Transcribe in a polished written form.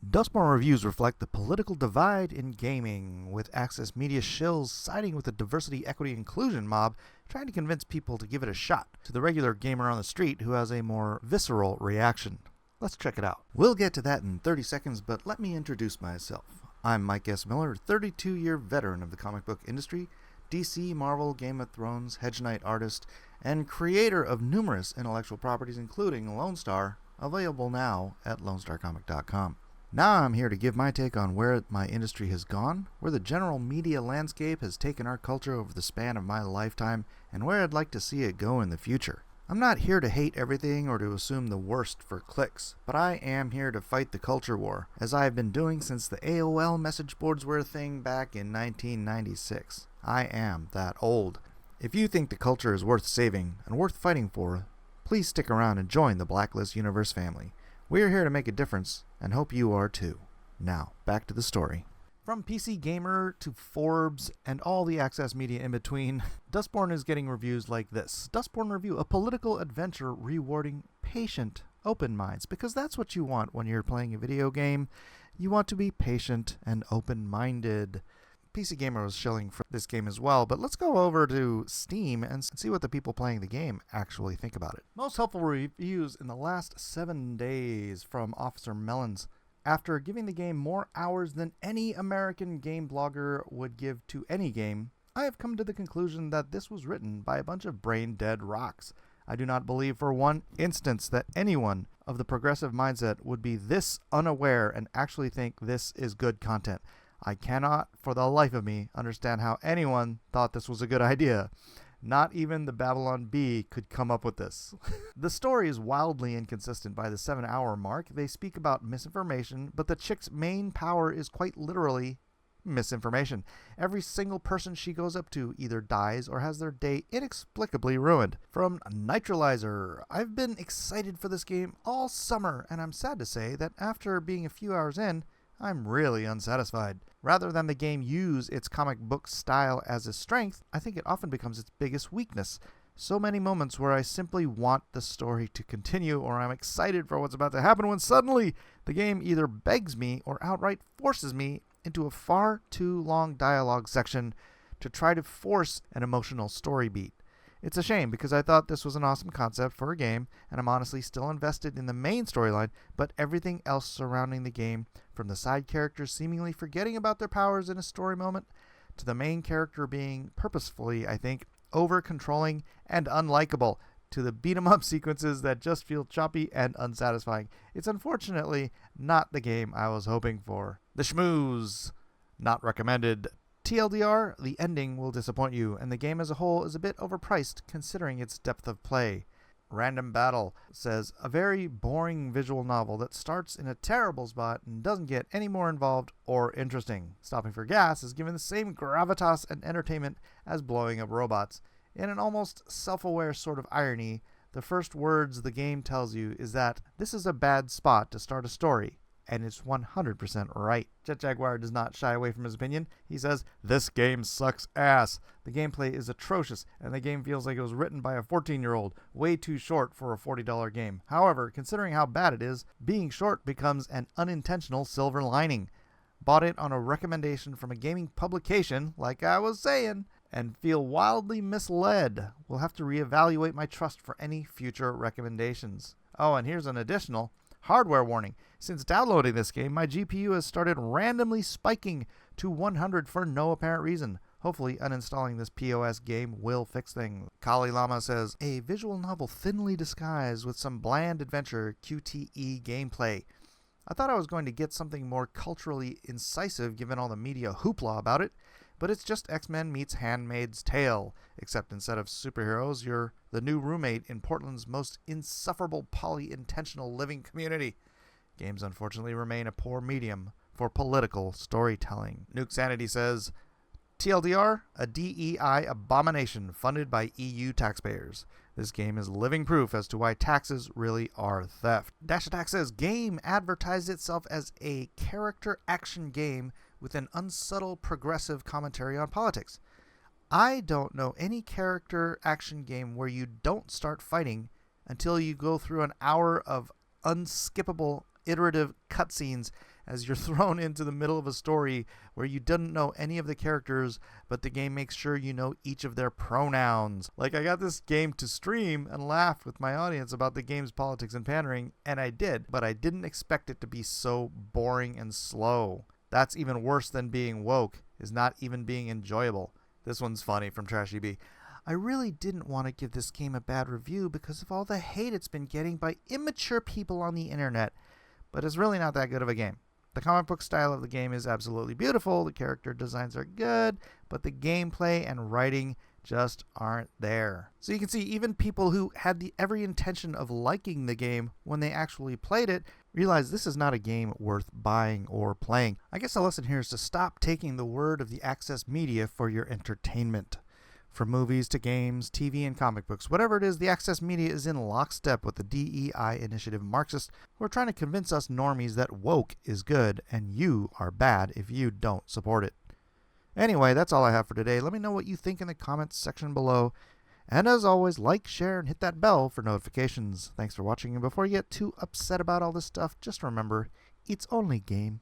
Dustborn reviews reflect the political divide in gaming, with Access Media shills siding with the diversity, equity, inclusion mob, trying to convince people to give it a shot, to the regular gamer on the street who has a more visceral reaction. Let's check it out. We'll get to that in 30 seconds, but let me introduce myself. I'm Mike S. Miller, 32-year veteran of the comic book industry, DC, Marvel, Game of Thrones, Hedge Knight artist, and creator of numerous intellectual properties, including Lone Star, available now at lonestarcomic.com. Now I'm here to give my take on where my industry has gone, where the general media landscape has taken our culture over the span of my lifetime, and where I'd like to see it go in the future. I'm not here to hate everything or to assume the worst for clicks, but I am here to fight the culture war, as I have been doing since the AOL message boards were a thing back in 1996. I am that old. If you think the culture is worth saving and worth fighting for, please stick around and join the Blacklist Universe family. We are here to make a difference, and hope you are too. Now, back to the story. From PC Gamer to Forbes and all the Access Media in between, Dustborn is getting reviews like this. Dustborn Review, a political adventure rewarding patient, open minds, because that's what you want when you're playing a video game. You want to be patient and open-minded. PC Gamer was shilling for this game as well, but let's go over to Steam and see what the people playing the game actually think about it. Most helpful reviews in the last 7 days from Officer Melons. After giving the game more hours than any American game blogger would give to any game, I have come to the conclusion that this was written by a bunch of brain-dead rocks. I do not believe for one instance that anyone of the progressive mindset would be this unaware and actually think this is good content. I cannot, for the life of me, understand how anyone thought this was a good idea. Not even the Babylon Bee could come up with this. The story is wildly inconsistent by the 7-hour mark. They speak about misinformation, but the chick's main power is quite literally misinformation. Every single person she goes up to either dies or has their day inexplicably ruined. From Nitralizer, I've been excited for this game all summer, and I'm sad to say that after being a few hours in, I'm really unsatisfied. Rather than the game use its comic book style as a strength, I think it often becomes its biggest weakness. So many moments where I simply want the story to continue, or I'm excited for what's about to happen, when suddenly the game either begs me or outright forces me into a far too long dialogue section to try to force an emotional story beat. It's a shame because I thought this was an awesome concept for a game, and I'm honestly still invested in the main storyline, but everything else surrounding the game, from the side characters seemingly forgetting about their powers in a story moment, to the main character being purposefully, I think, over-controlling and unlikable, to the beat-em-up sequences that just feel choppy and unsatisfying. It's unfortunately not the game I was hoping for. The schmooze. Not recommended. TLDR, the ending will disappoint you, and the game as a whole is a bit overpriced considering its depth of play. Random Battle says, a very boring visual novel that starts in a terrible spot and doesn't get any more involved or interesting. Stopping for gas is given the same gravitas and entertainment as blowing up robots. In an almost self-aware sort of irony, the first words the game tells you is that this is a bad spot to start a story. And it's 100% right. Jaguar does not shy away from his opinion. He says, this game sucks ass. The gameplay is atrocious, and the game feels like it was written by a 14-year-old, way too short for a $40 game. However, considering how bad it is, being short becomes an unintentional silver lining. Bought it on a recommendation from a gaming publication, like I was saying, and feel wildly misled. Will have to reevaluate my trust for any future recommendations. Oh, and here's an additional hardware warning. Since downloading this game, my GPU has started randomly spiking to 100 for no apparent reason. Hopefully, uninstalling this POS game will fix things. Kali Lama says, a visual novel thinly disguised with some bland adventure QTE gameplay. I thought I was going to get something more culturally incisive given all the media hoopla about it, but it's just X-Men meets Handmaid's Tale, except instead of superheroes, you're the new roommate in Portland's most insufferable poly-intentional living community. Games unfortunately remain a poor medium for political storytelling. Nukesanity says, TLDR, a DEI abomination funded by EU taxpayers. This game is living proof as to why taxes really are theft. Dash Attack says, game advertised itself as a character action game with an unsubtle progressive commentary on politics. I don't know any character action game where you don't start fighting until you go through an hour of unskippable iterative cutscenes as you're thrown into the middle of a story where you didn't know any of the characters, but the game makes sure you know each of their pronouns. Like, I got this game to stream and laugh with my audience about the game's politics and pandering, and I did, but I didn't expect it to be so boring and slow. That's even worse than being woke, is not even being enjoyable. This one's funny from Trashy B. I really didn't want to give this game a bad review because of all the hate it's been getting by immature people on the internet, but it's really not that good of a game. The comic book style of the game is absolutely beautiful, the character designs are good, but the gameplay and writing just aren't there. So you can see even people who had every intention of liking the game when they actually played it realize this is not a game worth buying or playing. I guess the lesson here is to stop taking the word of the access media for your entertainment. From movies to games, TV, and comic books, whatever it is, the access media is in lockstep with the DEI initiative Marxists who are trying to convince us normies that woke is good and you are bad if you don't support it. Anyway, that's all I have for today. Let me know what you think in the comments section below. And as always, like, share, and hit that bell for notifications. Thanks for watching, and before you get too upset about all this stuff, just remember, it's only game.